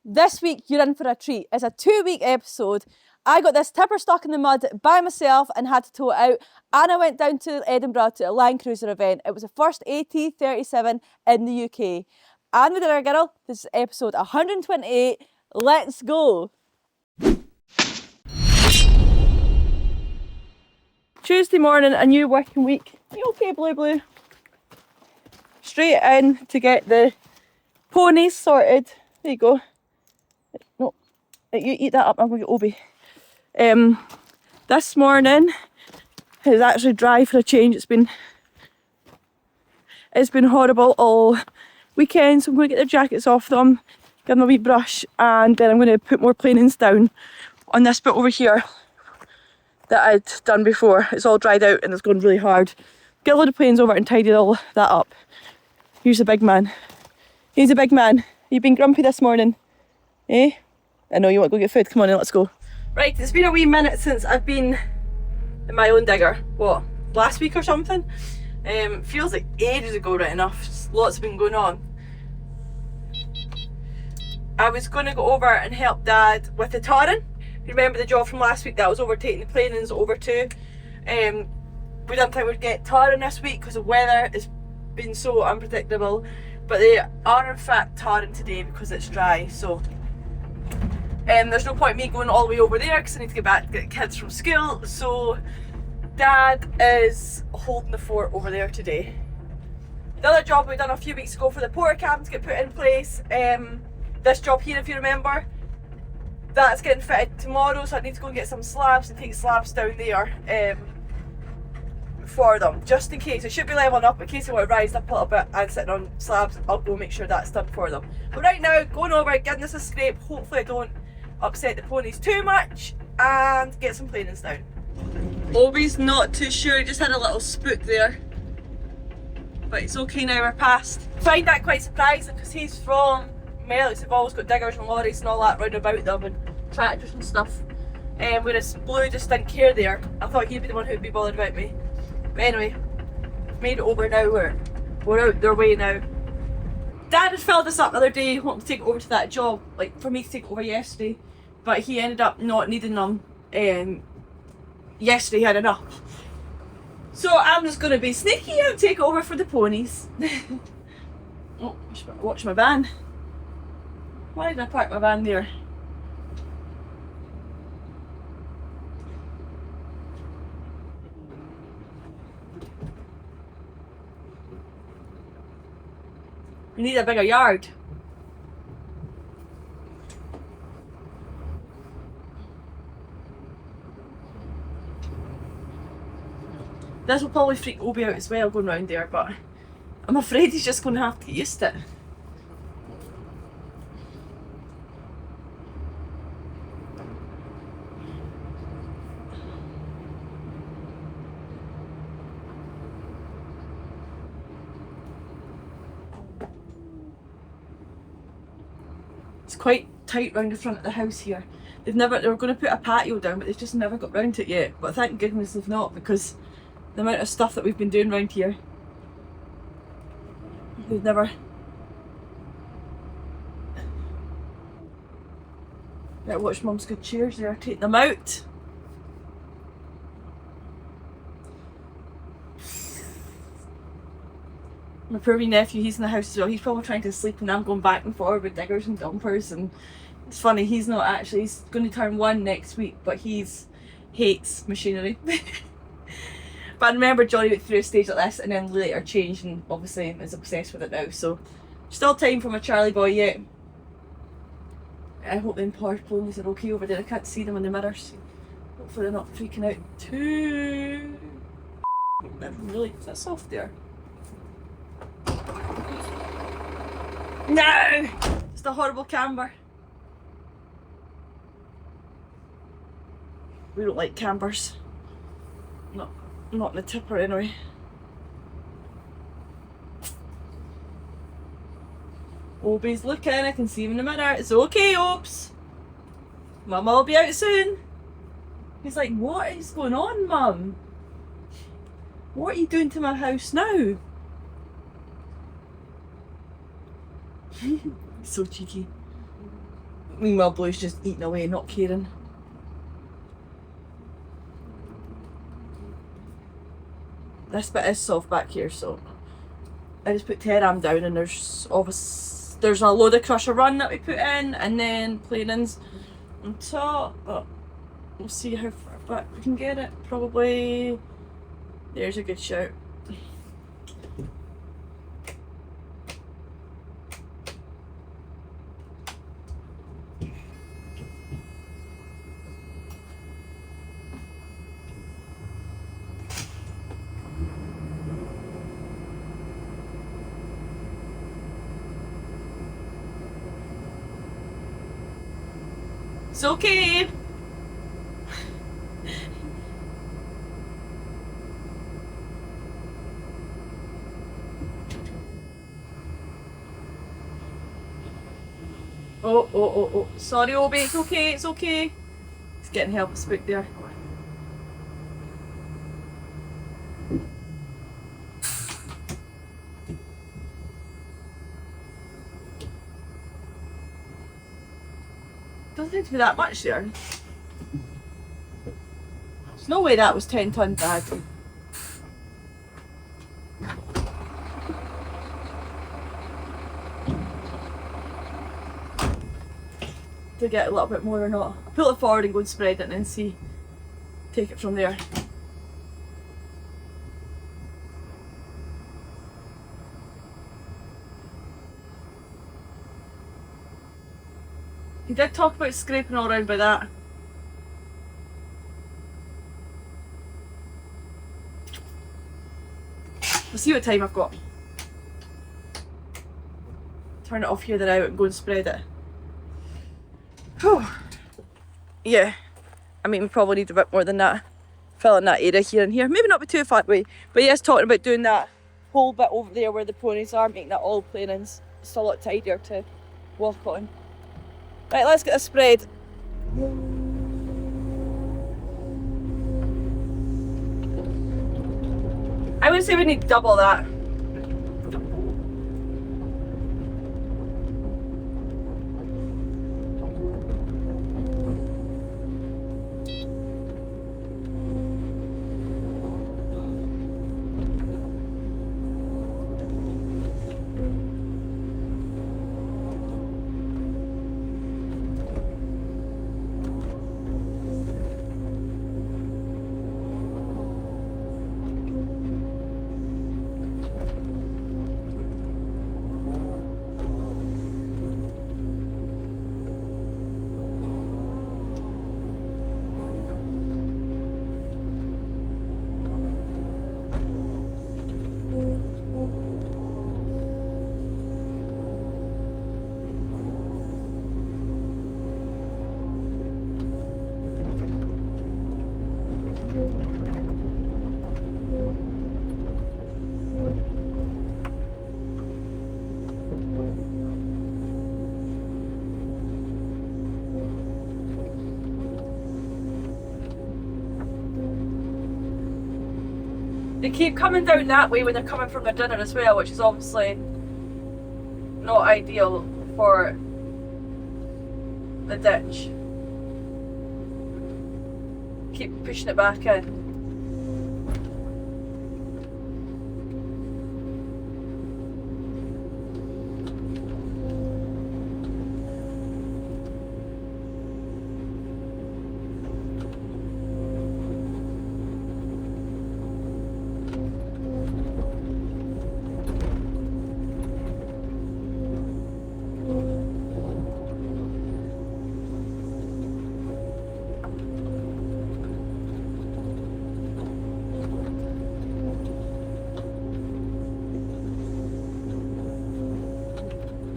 This week you're in for a treat. It's a 2-week episode. I got this tipper stuck in the mud by myself and had to tow it out, and I went down to Edinburgh to a Land Cruiser event. It was the first AT37 in the UK. And with our girl, this is episode 128. Let's go! Tuesday morning, a new working week. You okay, Blue Blue? Straight in to get the ponies sorted. There you go. No, you eat that up, I'm going to get Obi. This morning is actually dry for a change. It's been horrible all weekend, so I'm going to get the jackets off them, give them a wee brush, and then I'm going to put more planings down on this bit over here that I'd done before. It's all dried out and it's gone really hard. Get a load of planes over and tidy all that up. Here's the big man. He's a big man. You've been grumpy this morning, eh? I know you want to go get food. Come on in, let's go. Right, it's been a wee minute since I've been in my own digger. What, last week or something? Feels like ages ago, right enough. Lots have been going on. I was going to go over and help Dad with the tarring. You remember the job from last week that I was overtaking the planings over to? We didn't think we'd get tarring this week because the weather has been so unpredictable. But they are in fact tarring today because it's dry, so there's no point in me going all the way over there because I need to get back to get kids from school. So Dad is holding the fort over there today. The other job we done a few weeks ago for the porta cabins get put in place. This job here, if you remember, that's getting fitted tomorrow, so I need to go and get some slabs and take slabs down there for them, just in case. It should be leveling up, in case they want to rise up a little bit and sitting on slabs. I'll go make sure that's done for them. But right now, going over, giving this a scrape. Hopefully I don't upset the ponies too much, and get some planings down. Obi's not too sure, he just had a little spook there. But it's okay now, we're past. I find that quite surprising because he's from Mellies. They've always got diggers and lorries and all that round about them, and tractors and stuff. Whereas Blue just didn't care there. I thought he'd be the one who'd be bothered about me. But anyway, we've made it over now, we're out their way now. Dad had filled us up the other day, wanting to take it over to that job, like for me to take it over yesterday, but he ended up not needing them. Yesterday he had enough. So I'm just going to be sneaky and take it over for the ponies. Oh, watch my van. Why did I park my van there? We need a bigger yard. This will probably freak Obi out as well going round there, but I'm afraid he's just going to have to get used to it. It's quite tight round the front of the house here. They were going to put a patio down, but they've just never got round to it yet. But thank goodness they've not, because the amount of stuff that we've been doing round here, they've never. Better watch Mum's good chairs there, take them out. My poor wee nephew, he's in the house as well. He's probably trying to sleep and I'm going back and forward with diggers and dumpers, and it's funny, he's not actually, he's going to turn 1 next week, but hates machinery. But I remember Johnny went through a stage like this and then later changed and obviously is obsessed with it now, so still time for my Charlie boy yet. I hope the ponies are okay over there. I can't see them in the mirrors. Hopefully they're not freaking out too. Really, is that soft there? No! It's the horrible camber. We don't like cambers. Not in the tipper anyway. Obi's looking, I can see him in the mirror. It's okay, Obs. Mum will be out soon. He's like, what is going on, Mum? What are you doing to my house now? So cheeky. Meanwhile, Blue's just eating away, not caring. This bit is soft back here, so I just put Terram down, and there's a load of crusher run that we put in, and then planings on top. But we'll see how far back we can get it. Probably there's a good shout. It's okay. Oh. Sorry, Obi, it's okay, it's okay. He's getting help with spook there. Doesn't seem to be that much there. There's no way that was 10 ton, Dad. To get a little bit more or not. I'll pull it forward and go and spread it and then see. Take it from there. He did talk about scraping all around by that. We'll see what time I've got. Turn it off here, then out and go and spread it. Whew. Yeah, I mean we probably need a bit more than that. Fill in that area here and here. Maybe not be too far away. But yes, talking about doing that whole bit over there where the ponies are, making that all planings. It's a lot tidier to walk on. Right, let's get this spread. I would say we need double that. They keep coming down that way when they're coming from their dinner as well, which is obviously not ideal for the ditch. Keep pushing it back in.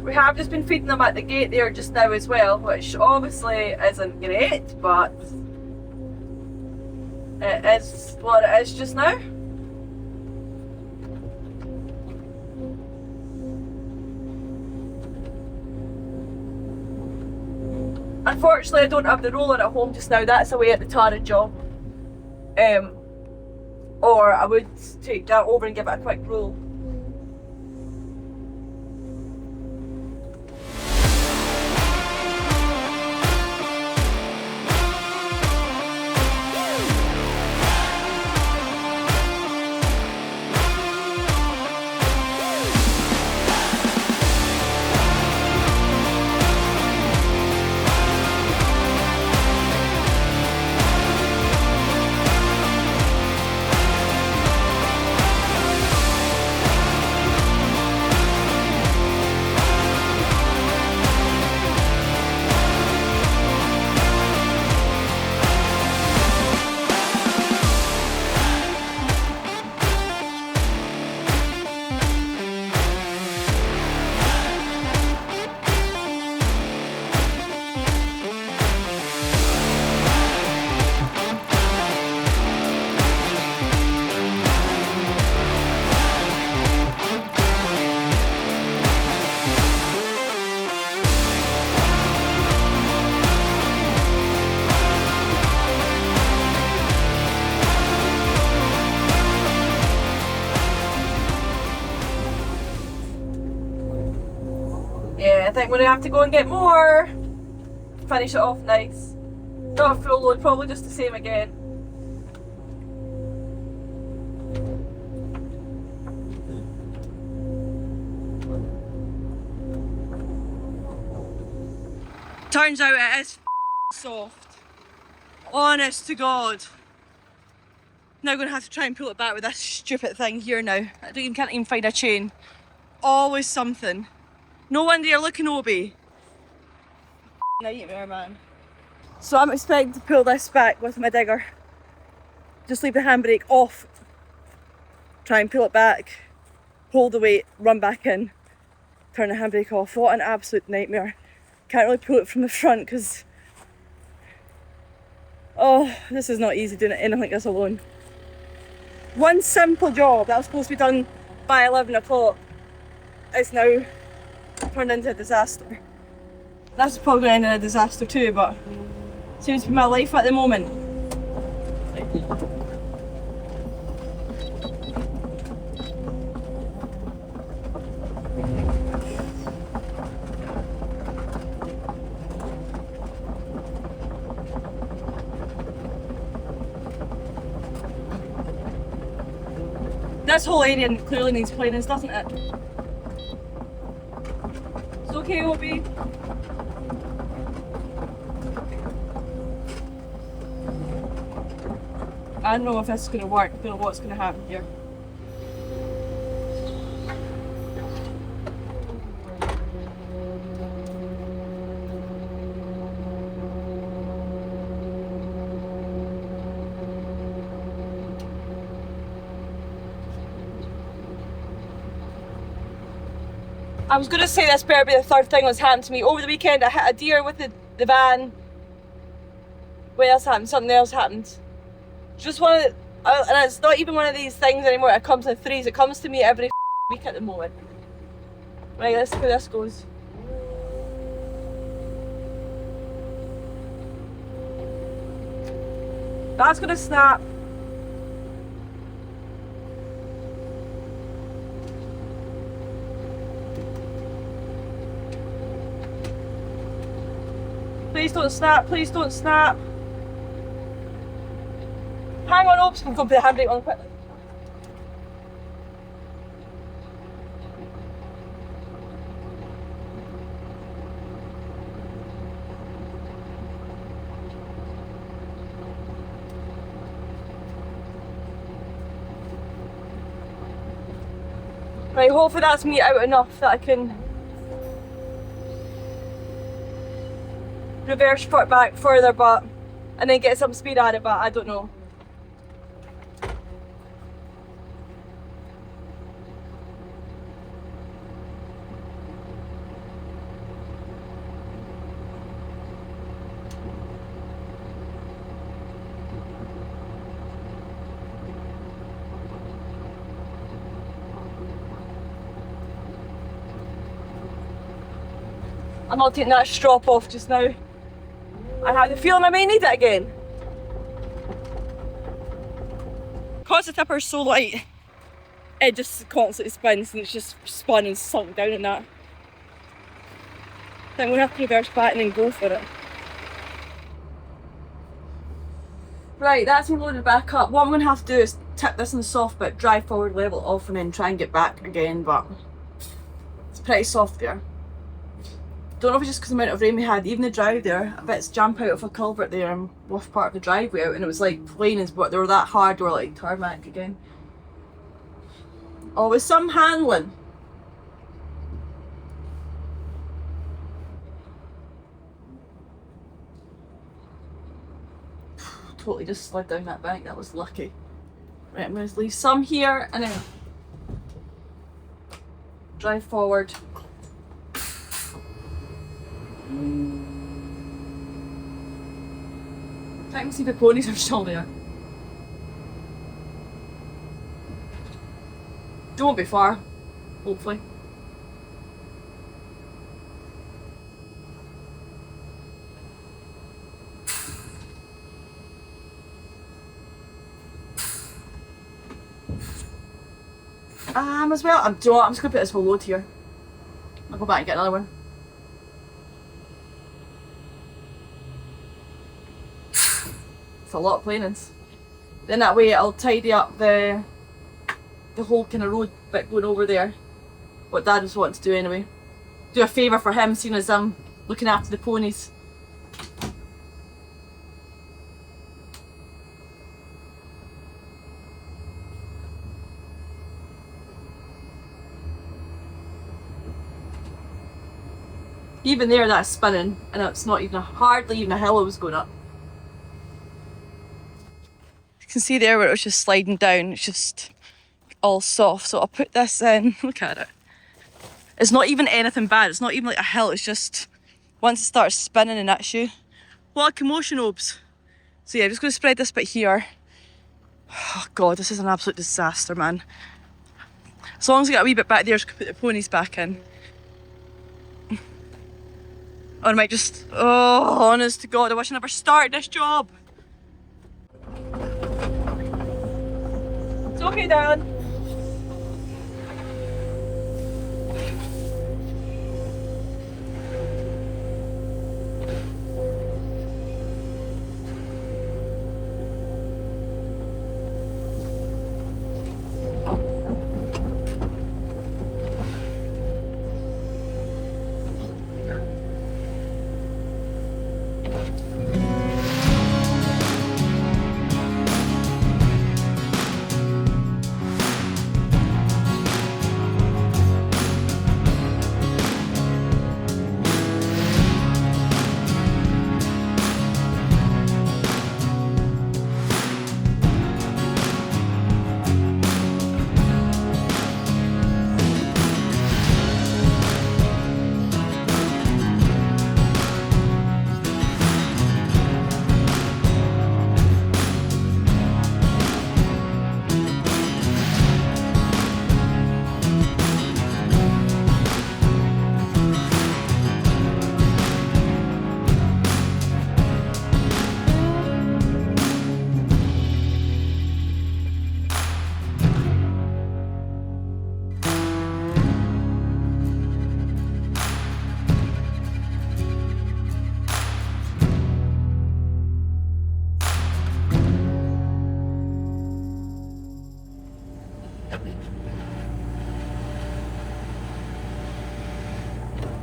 We have just been feeding them at the gate there just now as well, which obviously isn't great, but it is what it is just now. Unfortunately I don't have the roller at home just now, that's away at the tarring job. Or I would take that over and give it a quick roll. I think we're gonna have to go and get more. Finish it off nice. Not a full load, probably just the same again. Turns out it is soft. Honest to God. Now I'm gonna have to try and pull it back with this stupid thing here now. Can't even find a chain. Always something. No wonder you're looking Obi. Nightmare, man. So I'm expecting to pull this back with my digger. Just leave the handbrake off. Try and pull it back. Hold the weight, run back in. Turn the handbrake off. What an absolute nightmare. Can't really pull it from the front because, oh, this is not easy doing anything like this alone. One simple job that was supposed to be done by 11 o'clock is now turned into a disaster. That's probably going to end in a disaster too, but it seems to be my life at the moment. This whole area clearly needs cleanings, doesn't it? It's okay, Obi. I don't know if this is going to work. I don't know what's going to happen here. I was going to say this better be the third thing that's happened to me. Over the weekend I hit a deer with the van. What else happened? Something else happened. Just one of the, and it's not even one of these things anymore. It comes in threes. It comes to me every week at the moment. Right, let's see how this goes. That's gonna snap. Please don't snap, please don't snap. Hang on, oops, I'm going to put the handbrake on quickly. Right, hopefully that's me out enough that I can reverse foot back further, but and then get some speed at it, but I don't know. I'm not taking that strop off just now. I have the feeling I may need it again. Because the tipper's so light, it just constantly spins and it's just spun and sunk down in that. So I'm going to have to reverse back and then go for it. Right, that's me loaded back up. What I'm going to have to do is tip this in the soft bit, drive forward, level it off and then try and get back again, but it's pretty soft there. Don't know if it's just because the amount of rain we had. Even the drive there, a bit's jump out of a culvert there and rough part of the driveway out, and it was like plain as, but they were that hard, they were like tarmac again. Oh, with some handling. Totally just slid down that bank, that was lucky. Right, I'm going to leave some here and then drive forward. Check and see if the ponies are still there. Don't be far, hopefully. As well, I'm just going to put this whole load here. I'll go back and get another one. It's a lot of planings. Then that way I'll tidy up the whole kind of road bit going over there. What Dad was wanting to do anyway. Do a favour for him, seeing as I'm looking after the ponies. Even there, that's spinning, and it's not even hardly even a hill I was going up. You can see there where it was just sliding down, it's just all soft. So I'll put this in, look at it. It's not even anything bad, it's not even like a hill, it's just once it starts spinning and that's you. What a commotion, Obes. So yeah, I'm just going to spread this bit here. Oh god, this is an absolute disaster, man. As long as I get a wee bit back there, I can put the ponies back in. Or I might just, oh, honest to God, I wish I never started this job. It's okay, darling.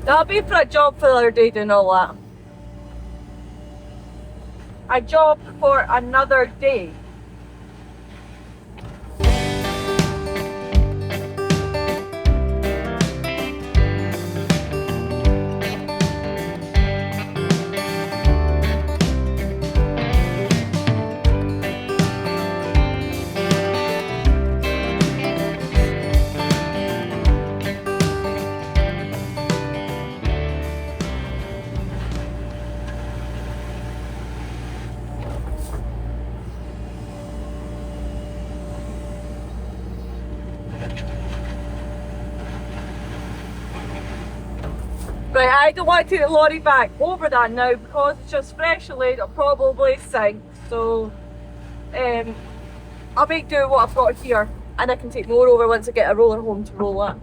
That'll be for a job for the other day doing all that. A job for another day. Right, I don't want to take the lorry back over that now because it's just freshly, it'll probably sink. So I'll make do with what I've got here and I can take more over once I get a roller home to roll that.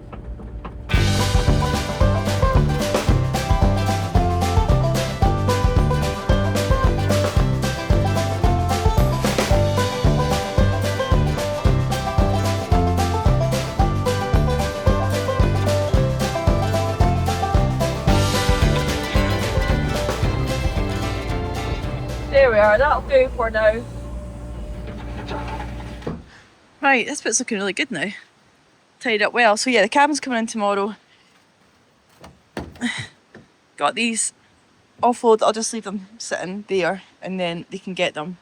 There we are, that'll do for now. Right, this bit's looking really good now. Tied up well. So yeah, the cabin's coming in tomorrow. Got these offload, I'll just leave them sitting there and then they can get them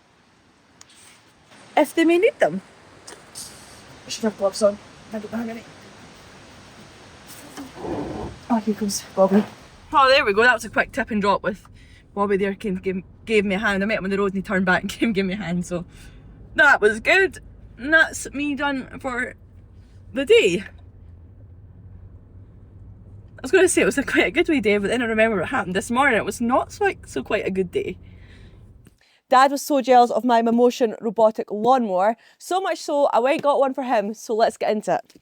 if they may need them. I should have gloves on. I don't have any. Oh, here comes Bobby. Oh, there we go, that was a quick tip and drop with Bobby there, gave me a hand. I met him on the road and he turned back and came give me a hand, so that was good. And that's me done for the day. I was going to say it was quite a good wee day, but then I remember what happened this morning. It was not so quite a good day. Dad was so jealous of my Motion robotic lawnmower, so much so I went and got one for him, so let's get into it.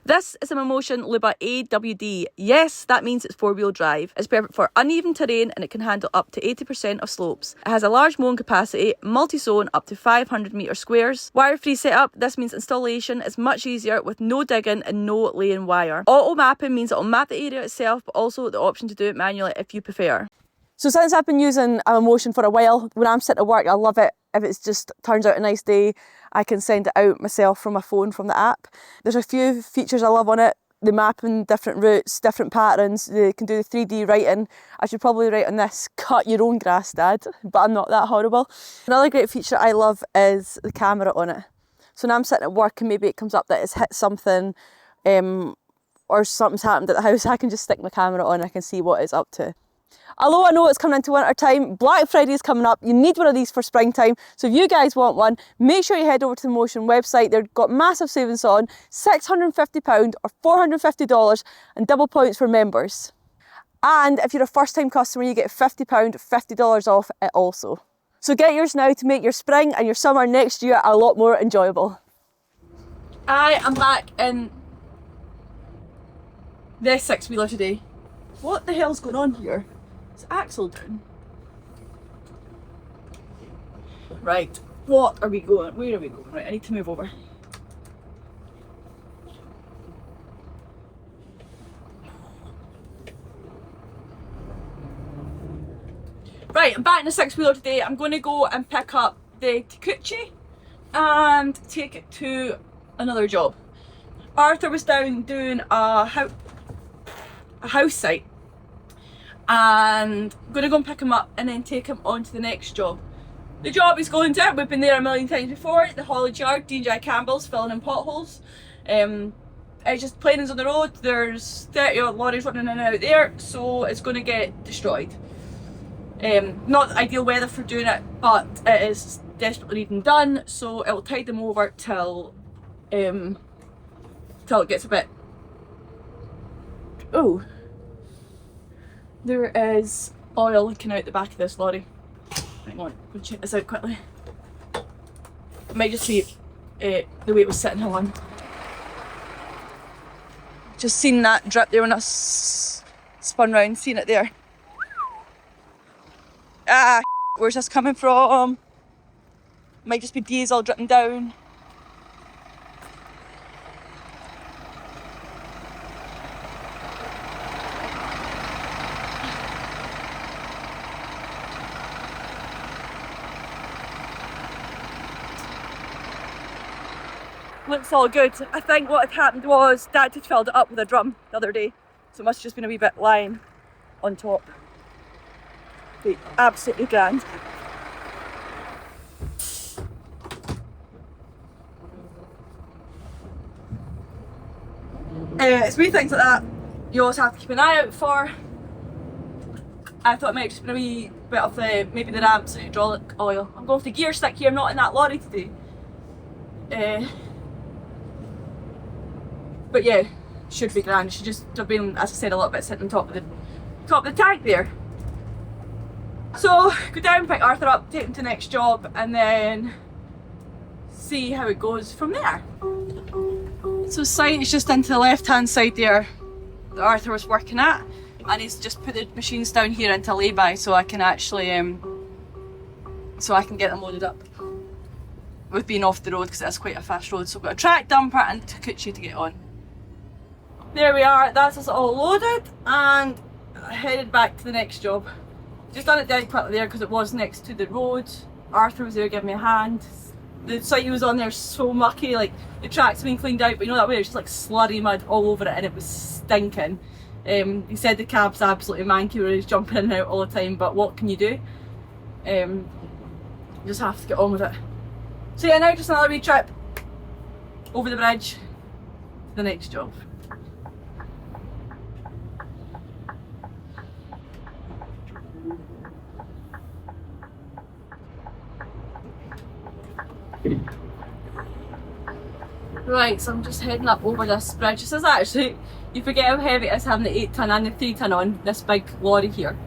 This is a Motion Luba AWD. Yes, that means it's 4-wheel drive. It's perfect for uneven terrain and it can handle up to 80% of slopes. It has a large mowing capacity, multi-zone up to 500 metre squares. Wire-free setup, this means installation is much easier with no digging and no laying wire. Auto mapping means it'll map the area itself, but also the option to do it manually if you prefer. So since I've been using a Motion for a while, when I'm sitting at work I love it. If it just turns out a nice day, I can send it out myself from my phone from the app. There's a few features I love on it. The mapping different routes, different patterns. They can do the 3D writing. I should probably write on this, cut your own grass, Dad, but I'm not that horrible. Another great feature I love is the camera on it. So when I'm sitting at work and maybe it comes up that it's hit something or something's happened at the house, I can just stick my camera on and I can see what it's up to. Although I know it's coming into winter time, Black Friday is coming up, you need one of these for springtime, so if you guys want one, make sure you head over to the Motion website. They've got massive savings on, £650 or $450 and double points for members. And if you're a first time customer, you get £50, $50 off it also. So get yours now to make your spring and your summer next year a lot more enjoyable. I am back in this 6-wheeler today. What the hell's going on here? Is axle down? Right, what are we going? Where are we going? Right, I need to move over. Right, I'm back in the 6-wheeler today. I'm going to go and pick up the Takuchi and take it to another job. Arthur was down doing a house site, and I'm going to go and pick him up and then take him on to the next job. The job he's going to, we've been there a million times before, the haulage yard, D&J Campbell's, filling in potholes. It's just planings on the road, there's 30 odd lorries running in and out there, so it's going to get destroyed. Not the ideal weather for doing it, but it is desperately needing done, so it will tide them over till it gets a bit... Oh, there is oil leaking out the back of this lorry. Hang on, I'm going to check this out quickly. It might just be the way it was sitting on. Just seen that drip there when I spun round, seen it there. Ah, where's this coming from? Might just be diesel dripping down. Looks all good. I think what had happened was Dad had filled it up with a drum the other day, so it must have just been a wee bit lying on top. Be absolutely grand. It's wee things like that you always have to keep an eye out for. I thought it might just be a wee bit of maybe the ramps hydraulic oil. I'm going for the gear stick here, I'm not in that lorry today. But yeah, should be grand. Should just have been, as I said, a little bit sitting on top of the tank there. So go down, pick Arthur up, take him to the next job, and then see how it goes from there. So site is just into the left hand side there that Arthur was working at, and he's just put the machines down here into lay-by so I can actually so I can get them loaded up with being off the road, because it's quite a fast road. So I've got a track dumper and Takuchi to get on. There we are, that's us all loaded and headed back to the next job. Just done it dead quickly there because it was next to the road. Arthur was there giving me a hand. The site he was on there is so mucky, like the track's been cleaned out, but you know that way there's just like slurry mud all over it and it was stinking. He said the cab's absolutely manky where he's jumping in and out all the time, but what can you do? You just have to get on with it. So yeah, now just another wee trip over the bridge to the next job. Right, so I'm just heading up over this bridge. This is actually, you forget how heavy it is having the 8 tonne and the 3 tonne on this big lorry here.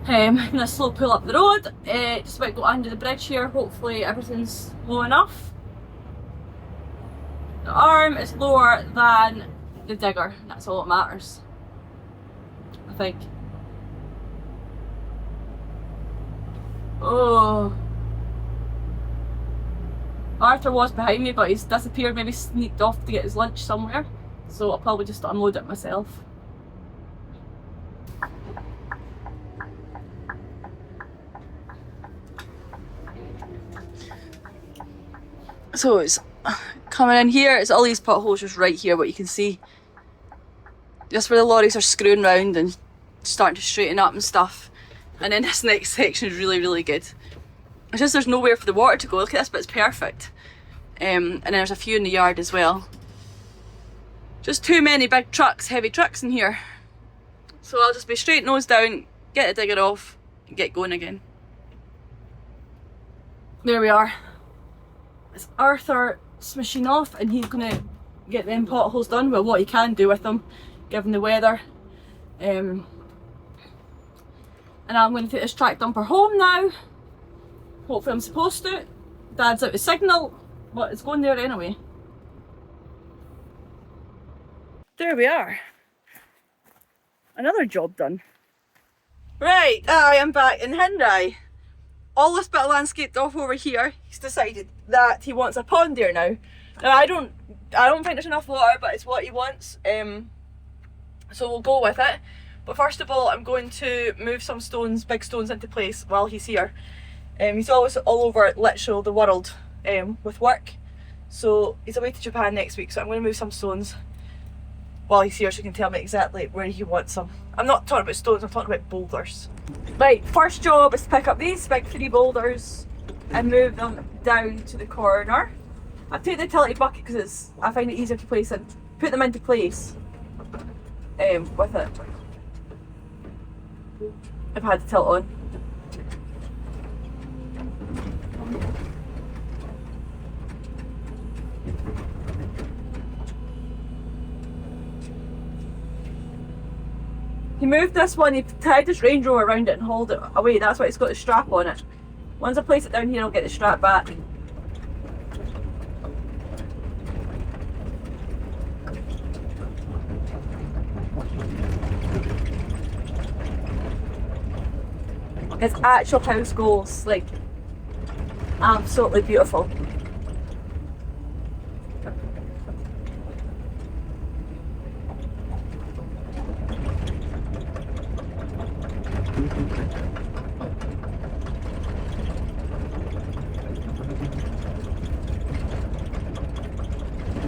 I'm going to slow pull up the road, just about to go under the bridge here. Hopefully everything's low enough. The arm is lower than the digger. That's all that matters, I think. Oh. Arthur was behind me, but he's disappeared, maybe sneaked off to get his lunch somewhere. So I'll probably just unload it myself. So it's coming in here, it's all these potholes just right here, what you can see. Just where the lorries are screwing round and starting to straighten up and stuff. And then this next section is really, really good. It's just there's nowhere for the water to go. Look at this, but it's perfect. And then there's a few in the yard as well. Just too many big trucks, heavy trucks in here. So I'll just be straight nose down, get the digger off, and get going again. There we are. It's Arthur's machine off, and he's gonna get them potholes done. Well, what he can do with them, given the weather. And I'm going to take this track dumper home now. Hopefully I'm supposed to. Dad's out of signal, but it's going there anyway. There we are. Another job done. Right, I am back in Hyundai. All this bit of landscaped off over here, he's decided that he wants a pond there now. Now I don't think there's enough water, but it's what he wants. So we'll go with it. But first of all, I'm going to move some stones, big stones, into place while he's here. He's always all over literally the world with work. So he's away to Japan next week, so I'm going to move some stones while he's here so he can tell me exactly where he wants them. I'm not talking about stones, I'm talking about boulders. Right, first job is to pick up these big 3 boulders and move them down to the corner. I've taken the utility bucket because I find it easier to place and put them into place with it. I've had the tilt on. He moved this one, he tied his Range Rover around it and hauled it away. That's why it's got a strap on it. Once I place it down here, I'll get the strap back. His actual house goals, like, absolutely beautiful.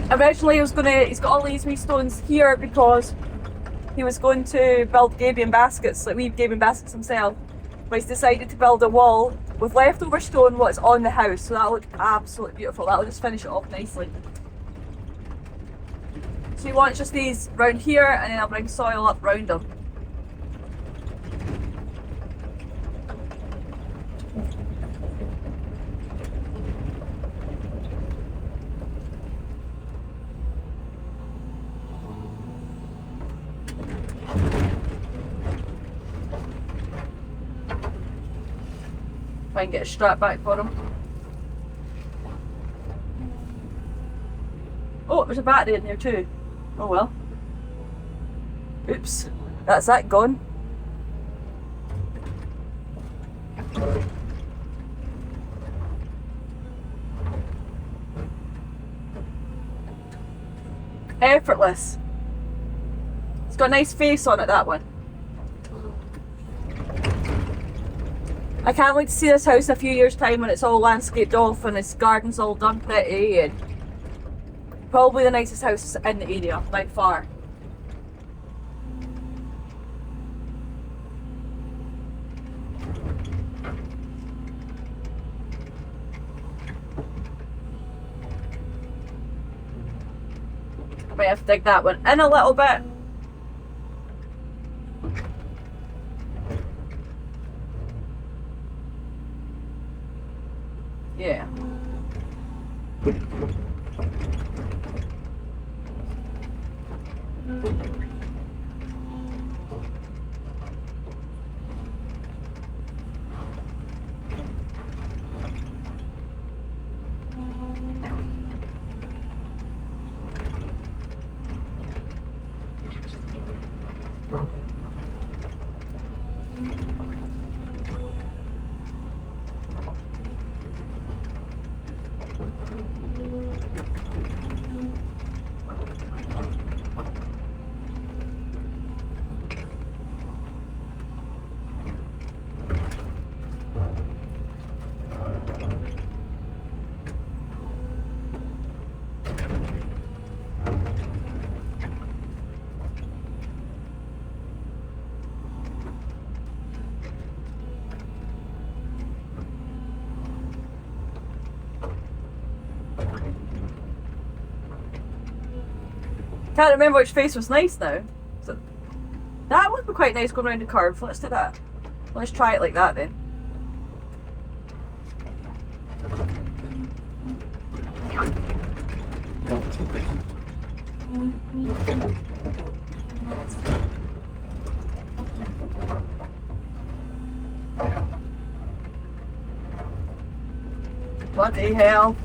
Originally he's got all these wee stones here because he was going to build gabion baskets, like wee gabion baskets himself. But he's decided to build a wall with leftover stone what's on the house, so that'll look absolutely beautiful. That'll just finish it off nicely. So he wants just these round here, and then I'll bring soil up round them. Try and get a strap back for him. Oh, there's a battery in there too. Oh well. Oops, that's that gone. Effortless. It's got a nice face on it, that one. I can't wait to see this house in a few years' time when it's all landscaped off and its garden's all done pretty, and probably the nicest house in the area, by far. I might have to dig that one in a little bit. Yeah. Can't remember which face was nice now. So that would be quite nice going around the curve. Let's do that. Let's try it like that then. Bloody hell.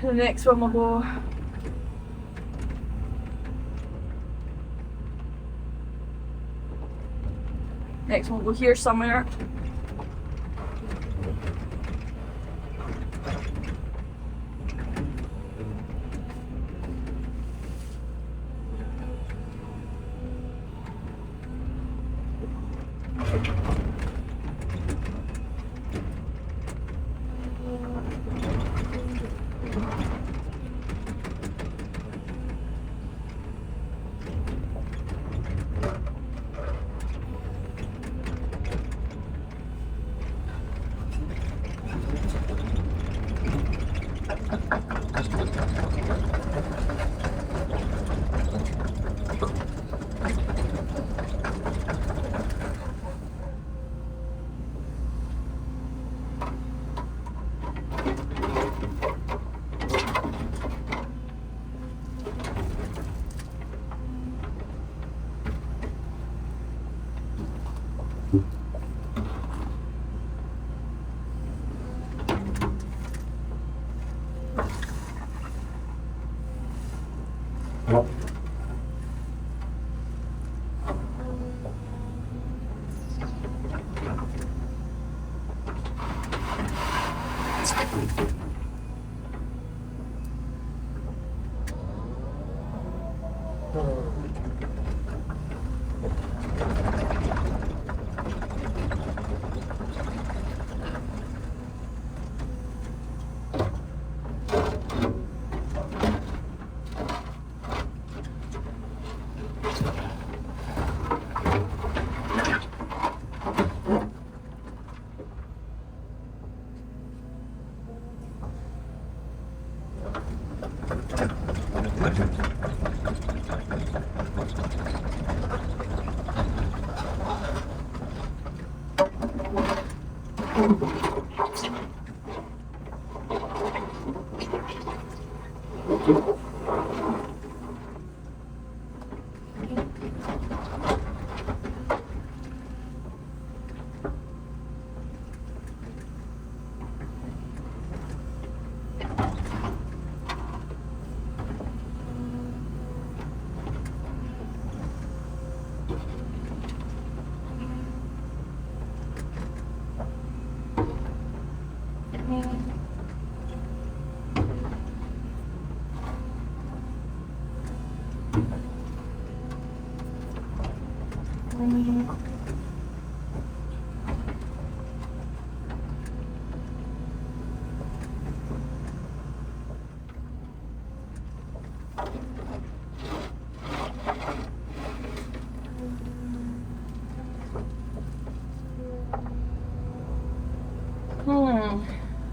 The next one will go here somewhere.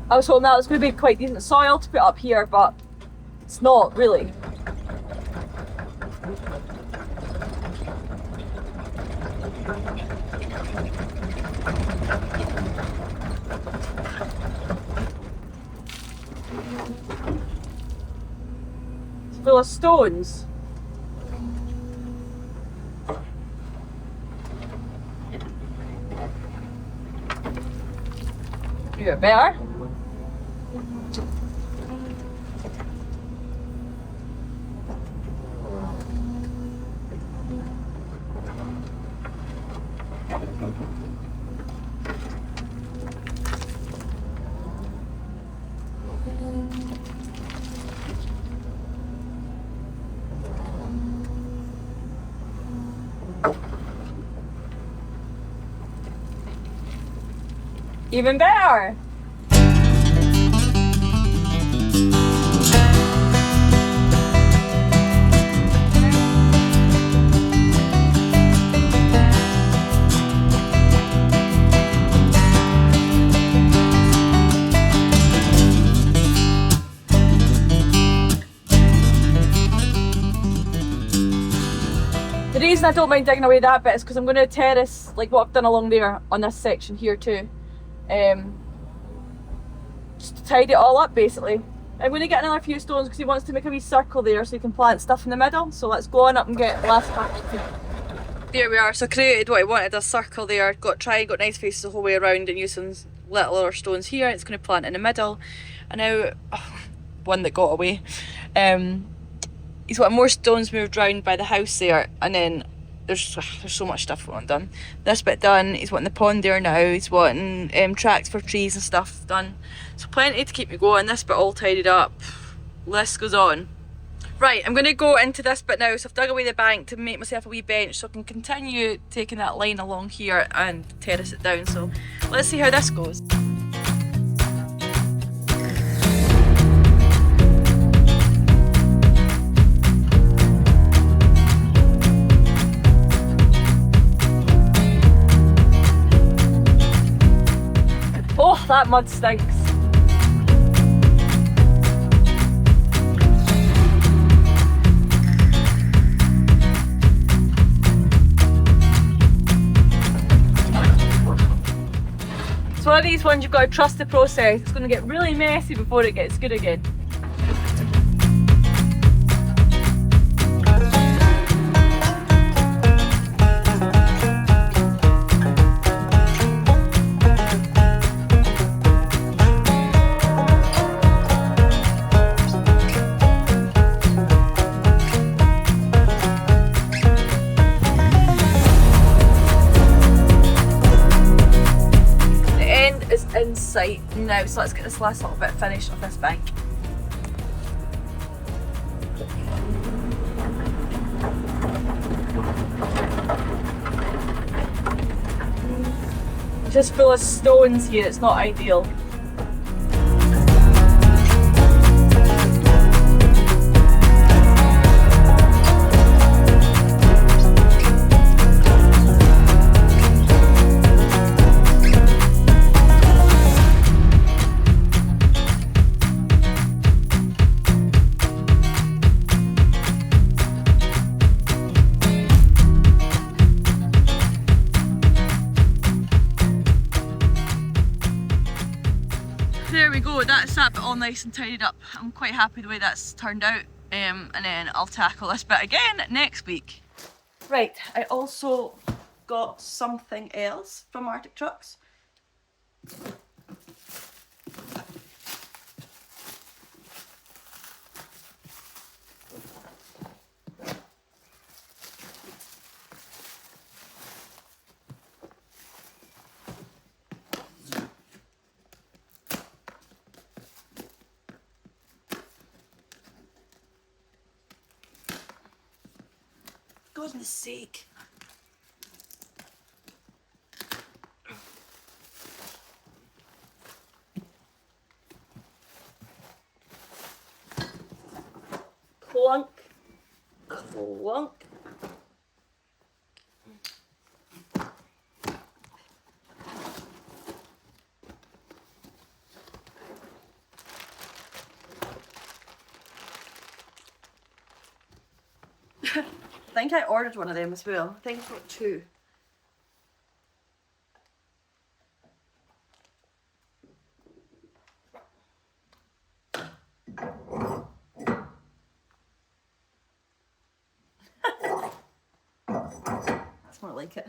I was hoping that was going to be quite decent soil to put up here, but it's not really. It's full of stones. bit better. Even better. The reason I don't mind digging away that bit is because I'm going to terrace like what I've done along there on this section here too. Just to tidy it all up basically. I'm going to get another few stones because he wants to make a wee circle there so he can plant stuff in the middle. So let's go on up and get the last patch. There we are, so I created what I wanted, a circle there, got nice faces the whole way around and used some little other stones here. It's going to plant in the middle. And now, one that got away. He's wanting more stones moved round by the house there, and then there's so much stuff we want done. This bit done, he's wanting the pond there now, he's wanting tracks for trees and stuff done. So plenty to keep me going, this bit all tidied up. List goes on. Right, I'm going to go into this bit now, so I've dug away the bank to make myself a wee bench so I can continue taking that line along here and terrace it down. So let's see how this goes. Oh, that mud stinks. It's one of these ones you've got to trust the process. It's going to get really messy before it gets good again. In sight now, so let's get this last little bit finished of this bank. Just full of stones here, it's not ideal. There we go, that's that bit all nice and tidied up. I'm quite happy the way that's turned out, and then I'll tackle this bit again next week. Right, I also got something else from Arctic Trucks. Goodness sake. Clunk, clunk. I think I ordered one of them as well. I think I got two. That's more like it.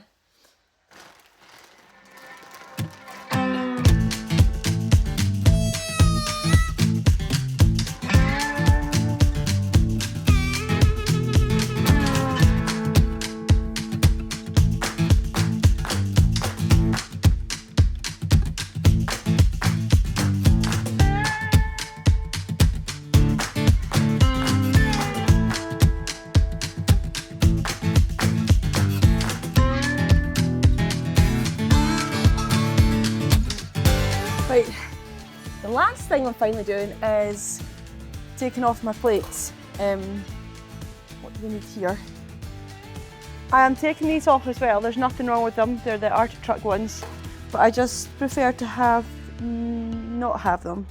last thing I'm finally doing is taking off my plates. What do we need here? I am taking these off as well. There's nothing wrong with them. They're the Arctic truck ones, but I just prefer to have not have them.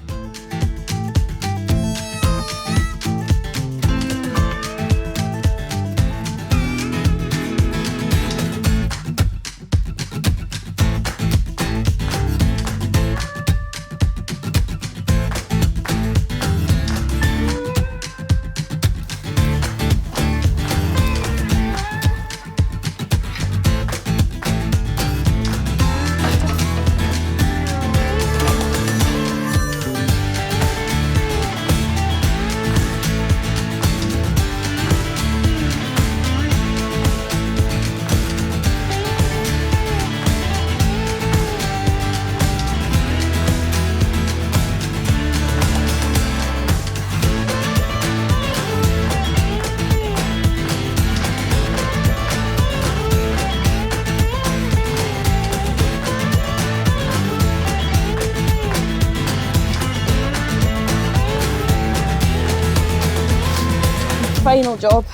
Final job.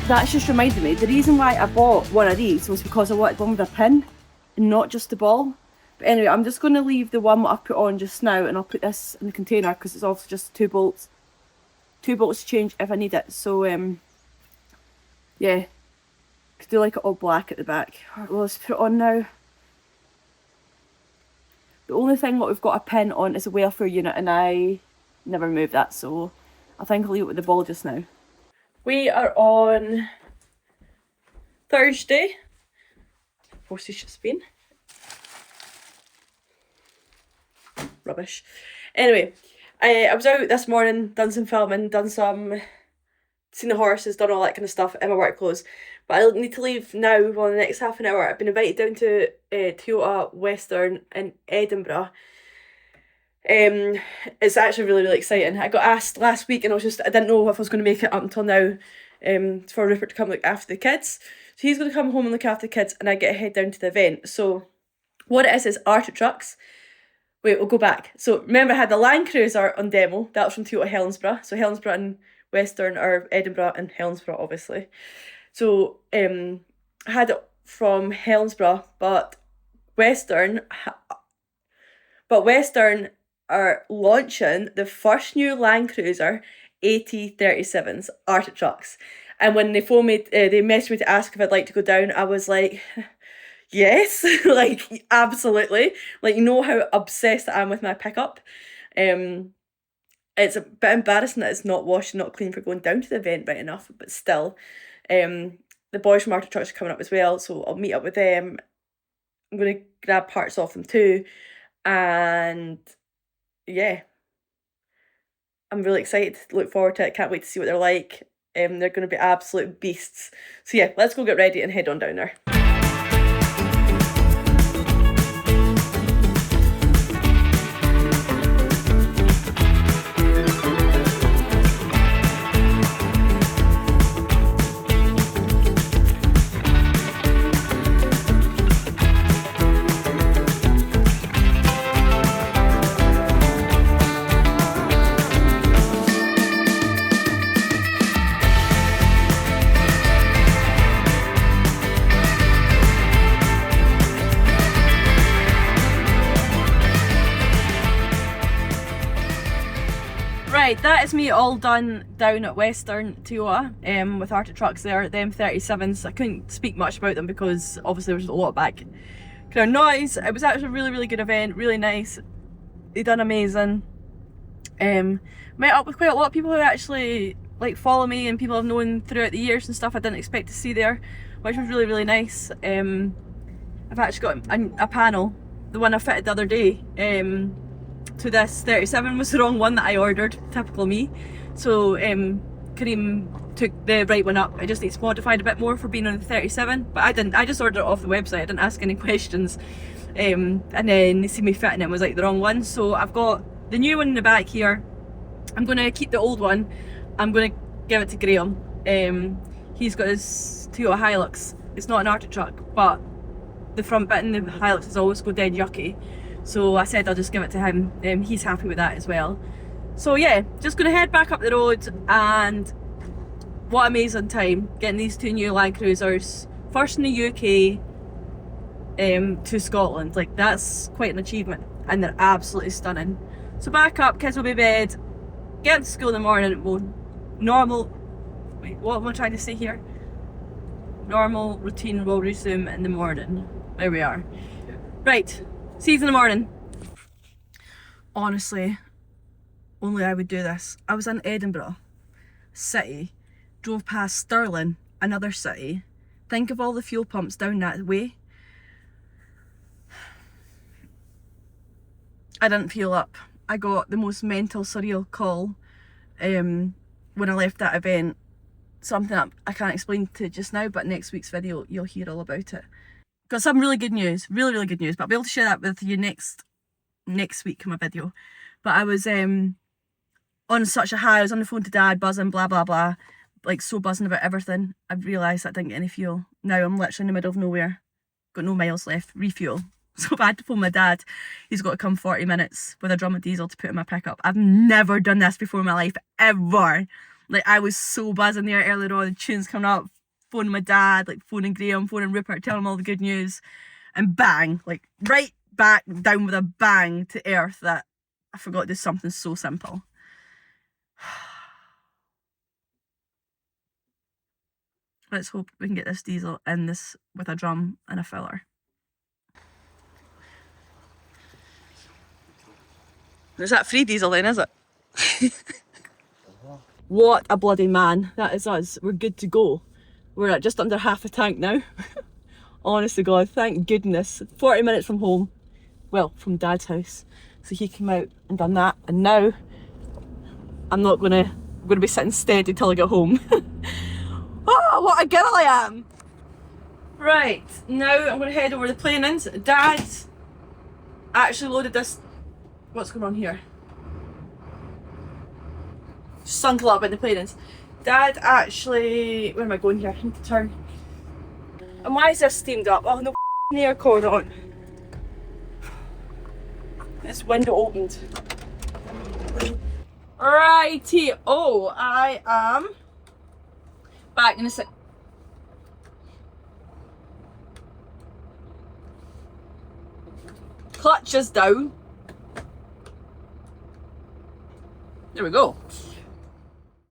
That's just reminded me, the reason why I bought one of these was because I wanted one with a pin and not just the ball. But anyway, I'm just going to leave the one that I've put on just now, and I'll put this in the container because it's also just two bolts to change if I need it. So yeah, could do like it all black at the back. Well, let's put it on now. The only thing that we've got a pin on is a welfare unit, and I never moved that, so I think I'll leave it with the ball just now. We are on Thursday. Postage Spain. Rubbish. Anyway, I was out this morning, done some filming, seen the horses, done all that kind of stuff in my work clothes. But I need to leave now, well, in the next half an hour. I've been invited down to Toyota Western in Edinburgh. It's actually really, really exciting. I got asked last week and I didn't know if I was going to make it up until now for Rupert to come look after the kids. So he's going to come home and look after the kids and I get to head down to the event. So what it is Arctic trucks. Wait, we'll go back. So remember I had the Land Cruiser on demo. That was from Toyota Helensburgh. So Helensburgh and Western, or Edinburgh and Helensburgh obviously. So I had it from Helensburgh, but Western are launching the first new Land Cruiser AT37s, Arctic trucks. And when they phoned me, they messaged me to ask if I'd like to go down, I was like, yes, like absolutely. Like, you know how obsessed I am with my pickup. It's a bit embarrassing that it's not washed and not clean for going down to the event right enough, but still. The boys from Arctic trucks are coming up as well, so I'll meet up with them. I'm going to grab parts off them too. And yeah, I'm really excited to look forward to it. Can't wait to see what they're like. They're going to be absolute beasts. So yeah, let's go get ready and head on down there. Right, that is me all done down at Western Toyota with Arctic trucks there, the M37s. I couldn't speak much about them because obviously there was a lot of back kind of noise. It was actually a really, really good event, really nice. They done amazing. Met up with quite a lot of people who actually like follow me and people I've known throughout the years and stuff I didn't expect to see there, which was really, really nice. I've actually got a panel, the one I fitted the other day. To this 37 was the wrong one that I ordered, typical me. So Kareem took the right one up. It just needs modified a bit more for being on the 37, but I didn't. I just ordered it off the website. I didn't ask any questions. And then they see me fitting it, was like the wrong one. So I've got the new one in the back here. I'm going to keep the old one. I'm going to give it to Graham. He's got his Toyota Hilux. It's not an Arctic truck, but the front bit in the Hilux is always go dead yucky. So I said I'll just give it to him. He's happy with that as well. So yeah, just going to head back up the road, and what amazing time getting these two new Land Cruisers. First in the UK to Scotland. Like, that's quite an achievement, and they're absolutely stunning. So back up, kids will be in bed, get to school in the morning. Well, normal, wait, what am I trying to say here? Normal routine will resume in the morning. There we are. Right, see you in the morning. Honestly, only I would do this. I was in Edinburgh city, drove past Stirling, another city. Think of all the fuel pumps down that way. I didn't fuel up. I got the most mental, surreal call when I left that event. Something that I can't explain to just now, but next week's video you'll hear all about it. Got some really good news, really good news, but I'll be able to share that with you next week in my video. But I was on such a high. I was on the phone to Dad, buzzing, blah blah blah, like so buzzing about everything. I realised I didn't get any fuel. Now I'm literally in the middle of nowhere, got no miles left, refuel. So if I had to phone my dad, he's got to come 40 minutes with a drum of diesel to put in my pickup. I've never done this before in my life, ever. Like, I was so buzzing there earlier on, the tunes coming up, phoning my dad, like phoning Graham, phoning Rupert, telling him all the good news, and bang, like right back down with a bang to earth that I forgot to do something so simple. Let's hope we can get this diesel in this with a drum and a filler. Is that free diesel then, is it? What a bloody man. That is us. We're good to go. We're at just under half a tank now. Honest to God, thank goodness. 40 minutes from home. Well, from Dad's house. So he came out and done that. And now I'm gonna be sitting steady till I get home. Oh, what a girl I am. Right, now I'm gonna head over to Planings. Dad actually loaded this. What's going on here? Sunk a little bit in the Planings. Dad actually, where am I going here? I need to turn. And why is this steamed up? Oh, no aircon on. This window opened. Righty. Oh, I am back in a sec. Clutch is down. There we go.